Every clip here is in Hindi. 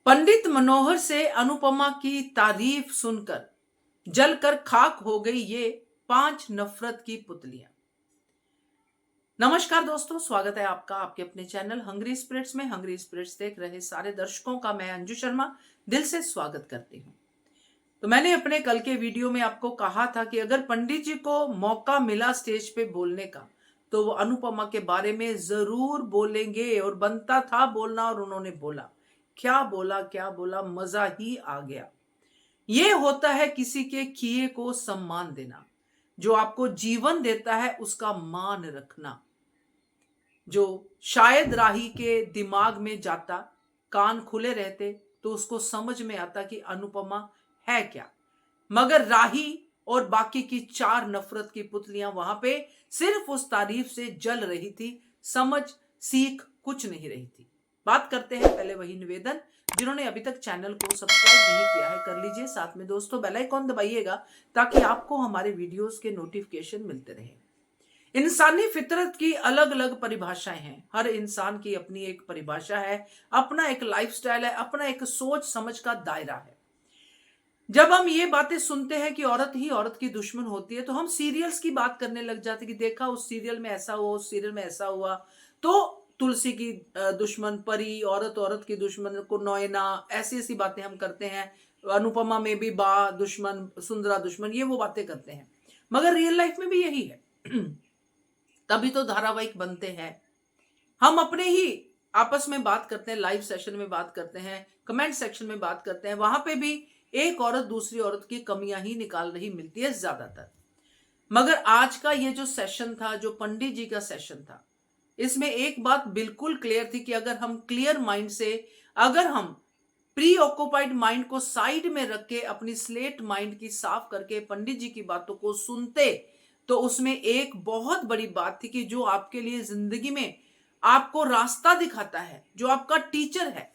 पंडित मनोहर से अनुपमा की तारीफ सुनकर जलकर खाक हो गई ये 5 नफरत की पुतलियां। नमस्कार दोस्तों, स्वागत है आपका आपके अपने चैनल हंग्री स्पिरिट्स में। हंग्री स्पिरिट्स देख रहे सारे दर्शकों का मैं अंजू शर्मा दिल से स्वागत करती हूं। तो मैंने अपने कल के वीडियो में आपको कहा था कि अगर पंडित जी को मौका मिला स्टेज पे बोलने का तो वो अनुपमा के बारे में जरूर बोलेंगे, और बनता था बोलना और उन्होंने बोला। क्या बोला, मजा ही आ गया। ये होता है किसी के किए को सम्मान देना, जो आपको जीवन देता है उसका मान रखना। जो शायद राही के दिमाग में जाता, कान खुले रहते तो उसको समझ में आता कि अनुपमा है क्या, मगर राही और बाकी की 4 नफरत की पुतलियां वहां पे सिर्फ उस तारीफ से जल रही थी, समझ सीख कुछ नहीं रही थी। बात करते हैं पहले वही निवेदन, जिन्होंने अभी तक चैनल को सब्सक्राइब नहीं किया है कर लीजिए, साथ में दोस्तों बेल आइकॉन दबाइएगा ताकि आपको हमारे वीडियोस के नोटिफिकेशन मिलते रहे। इंसानी फितरत की अलग अलग परिभाषाएं हैं, हर इंसान की अपनी एक परिभाषा है, अपना एक लाइफस्टाइल है, अपना एक सोच समझ का दायरा है। जब हम ये बातें सुनते हैं कि औरत ही औरत की दुश्मन होती है तो हम सीरियल्स की बात करने लग जाते कि देखा उस सीरियल में ऐसा हुआ, उस सीरियल में ऐसा हुआ। तो तुलसी की दुश्मन परी, औरत औरत की दुश्मन को नोएना, ऐसी ऐसी बातें हम करते हैं। अनुपमा में भी बा दुश्मन, सुंदरा दुश्मन, ये वो बातें करते हैं, मगर रियल लाइफ में भी यही है। तभी तो धारावाहिक बनते हैं। हम अपने ही आपस में बात करते हैं, लाइव सेशन में बात करते हैं, कमेंट सेक्शन में बात करते हैं, वहां पे भी एक औरत दूसरी औरत की कमियां ही निकाल रही मिलती है ज्यादातर। मगर आज का ये जो सेशन था, जो पंडित जी का सेशन था, इसमें एक बात बिल्कुल क्लियर थी कि अगर हम क्लियर माइंड से, अगर हम प्री ऑक्युपाइड माइंड को साइड में रख के अपनी स्लेट माइंड की साफ करके पंडित जी की बातों को सुनते, तो उसमें एक बहुत बड़ी बात थी कि जो आपके लिए जिंदगी में आपको रास्ता दिखाता है, जो आपका टीचर है,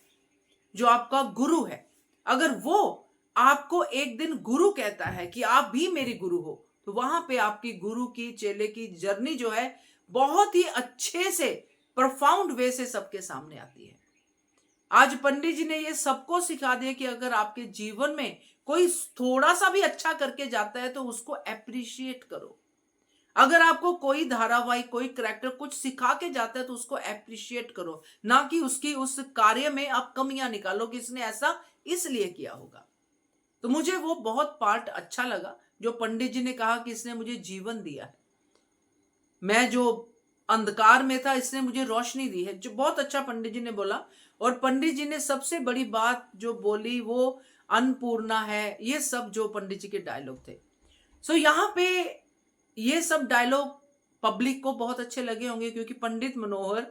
जो आपका गुरु है, अगर वो आपको एक दिन गुरु कहता है कि आप भी मेरी गुरु हो, तो वहां पे आपकी गुरु की चेले की जर्नी जो है बहुत ही अच्छे से प्रोफाउंड वे से सबके सामने आती है। आज पंडित जी ने ये सबको सिखा दिया कि अगर आपके जीवन में कोई थोड़ा सा भी अच्छा करके जाता है तो उसको एप्रिशिएट करो। अगर आपको कोई धारावाहिक, कोई कैरेक्टर कुछ सिखा के जाता है तो उसको एप्रिशिएट करो, ना कि उसकी उस कार्य में आप कमियां निकालो कि इसने ऐसा इसलिए किया होगा। तो मुझे वो बहुत पार्ट अच्छा लगा जो पंडित जी ने कहा कि इसने मुझे जीवन दिया है, मैं जो अंधकार में था इसने मुझे रोशनी दी है, जो बहुत अच्छा पंडित जी ने बोला। और पंडित जी ने सबसे बड़ी बात जो बोली वो अन्नपूर्णा है, ये सब जो पंडित जी के डायलॉग थे। सो यहाँ पे ये सब डायलॉग पब्लिक को बहुत अच्छे लगे होंगे, क्योंकि पंडित मनोहर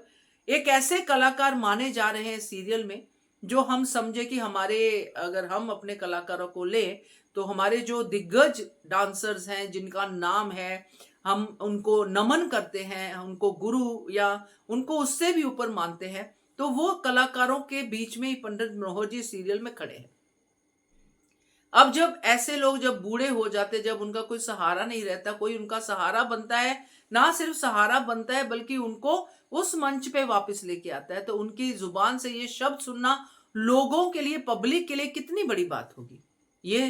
एक ऐसे कलाकार माने जा रहे हैं सीरियल में, जो हम समझे कि हमारे, अगर हम अपने कलाकारों को ले तो हमारे जो दिग्गज डांसर्स हैं जिनका नाम है, हम उनको नमन करते हैं, उनको गुरु या उनको उससे भी ऊपर मानते हैं, तो वो कलाकारों के बीच में ही पंडित मनोहर जी सीरियल में खड़े हैं। अब जब ऐसे लोग जब बूढ़े हो जाते, जब उनका कोई सहारा नहीं रहता, कोई उनका सहारा बनता है, ना सिर्फ सहारा बनता है बल्कि उनको उस मंच पे वापस लेके आता है, तो उनकी जुबान से ये शब्द सुनना लोगों के लिए, पब्लिक के लिए कितनी बड़ी बात होगी। ये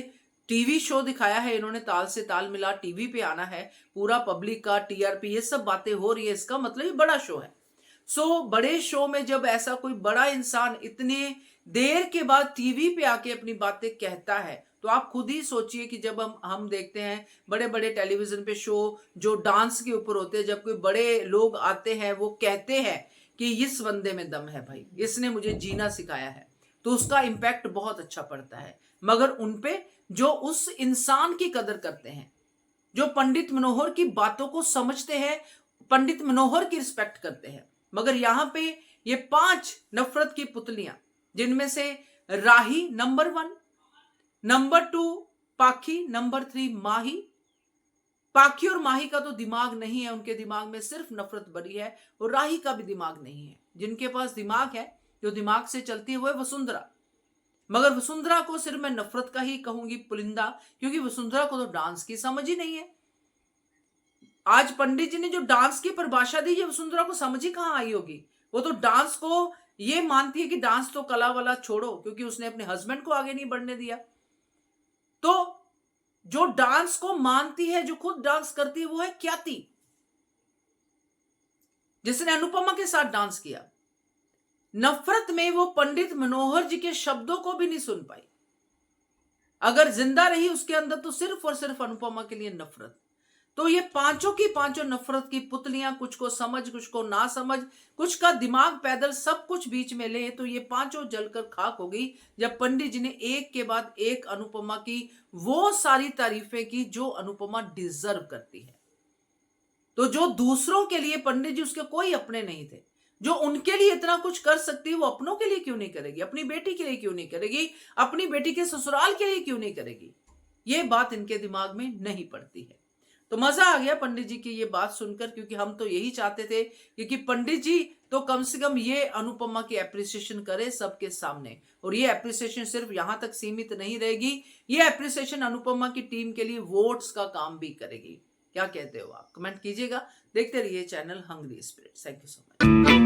टीवी शो दिखाया है इन्होंने, ताल से ताल मिला, टीवी पे आना है, पूरा पब्लिक का टीआरपी, ये सब बातें हो रही है, इसका मतलब ये बड़ा शो है। सो बड़े शो में जब ऐसा कोई बड़ा इंसान इतने देर के बाद टीवी पे आके अपनी बातें कहता है, तो आप खुद ही सोचिए कि जब हम देखते हैं बड़े बड़े टेलीविजन पे शो जो डांस के ऊपर होते हैं, जब कोई बड़े लोग आते हैं वो कहते हैं कि इस बंदे में दम है भाई, इसने मुझे जीना सिखाया है, तो उसका इम्पैक्ट बहुत अच्छा पड़ता है। मगर उनपे जो उस इंसान की कदर करते हैं, जो पंडित मनोहर की बातों को समझते हैं, पंडित मनोहर की रिस्पेक्ट करते हैं, मगर यहां पे ये 5 नफरत की पुतलियां, जिनमें से राही नंबर 1, नंबर 2 पाखी, नंबर 3 माही। पाखी और माही का तो दिमाग नहीं है, उनके दिमाग में सिर्फ नफरत भरी है, और राही का भी दिमाग नहीं है। जिनके पास दिमाग है, जो दिमाग से चलती है, वो है वसुंधरा। मगर वसुंधरा को सिर्फ मैं नफरत का ही कहूंगी, पुलिंदा, क्योंकि वसुंधरा को तो डांस की समझ ही नहीं है। आज पंडित जी ने जो डांस की परिभाषा दी, ये वसुंधरा को समझ ही कहां आई होगी। वो तो डांस को ये मानती है कि डांस तो कला वाला छोड़ो, क्योंकि उसने अपने हस्बैंड को आगे नहीं बढ़ने दिया। तो जो डांस को मानती है, जो खुद डांस करती है, वो है ख्याति, जिसने अनुपमा के साथ डांस किया। नफरत में वो पंडित मनोहर जी के शब्दों को भी नहीं सुन पाई। अगर जिंदा रही उसके अंदर तो सिर्फ और सिर्फ अनुपमा के लिए नफरत। तो ये पांचों की पांचों नफरत की पुतलियां, कुछ को समझ, कुछ को ना समझ, कुछ का दिमाग पैदल, सब कुछ बीच में ले, तो ये पांचों जलकर खाक हो गई जब पंडित जी ने एक के बाद एक अनुपमा की वो सारी तारीफें की जो अनुपमा डिजर्व करती है। तो जो दूसरों के लिए पंडित जी, उसके कोई अपने नहीं थे, जो उनके लिए इतना कुछ कर सकती है, वो अपनों के लिए क्यों नहीं करेगी? अपनी बेटी के लिए क्यों नहीं करेगी? अपनी बेटी के ससुराल के लिए क्यों नहीं करेगी? ये बात इनके दिमाग में नहीं पड़ती है। तो मजा आ गया पंडित जी की ये बात सुनकर, क्योंकि हम तो यही चाहते थे, क्योंकि पंडित जी तो कम से कम ये अनुपमा की एप्रिसिएशन करे सबके सामने। और ये एप्रिसिएशन सिर्फ यहां तक सीमित नहीं रहेगी, ये एप्रिसिएशन अनुपमा की टीम के लिए वोट्स का काम भी करेगी। क्या कहते हो आप? कमेंट कीजिएगा। देखते रहिए channel Hungry Spirits. Thank you so much.